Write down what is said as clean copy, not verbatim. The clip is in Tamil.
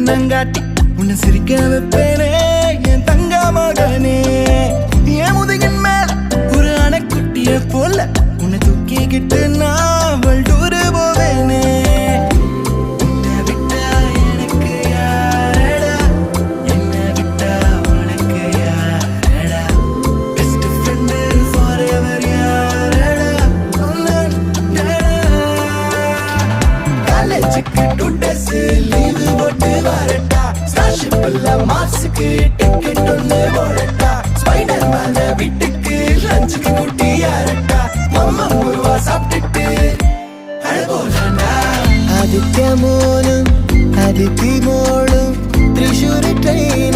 கண்ணங்காட்டி உன்னை சிரிக்க வைப்பேனே என் தங்க மகனே. என் முதுகின் மேல ஒரு அணைக்குட்டிய போல உன்னை தூக்கிக்கிட்டு நான் டூரு போவேனே. உன்னை விட்டா எனக்கு யாரடா, என்னை விட்டா உனக்கு யாரடா, பெஸ்ட் ஃப்ரெண்டு ஃபாரெவர் யாரடா, காலேஜுக்கு 2 days லீவு போட்டு வரட்டா, ஸ்டார்ஷிப்ல மார்ஸுக்கு டிக்கெட் ஒன்று போடட்டா, ஸ்பைடர் மேன வீட்டுக்கு லஞ்சுக்கு கூட்டி யாரட்டா, மம்மா முருவா சாப்பிட்டுட்டு அழகோலண்டா. ആദിത്യമോനും അതിഥി മോളും തൃശ്ശൂർ ട്രെയിൻ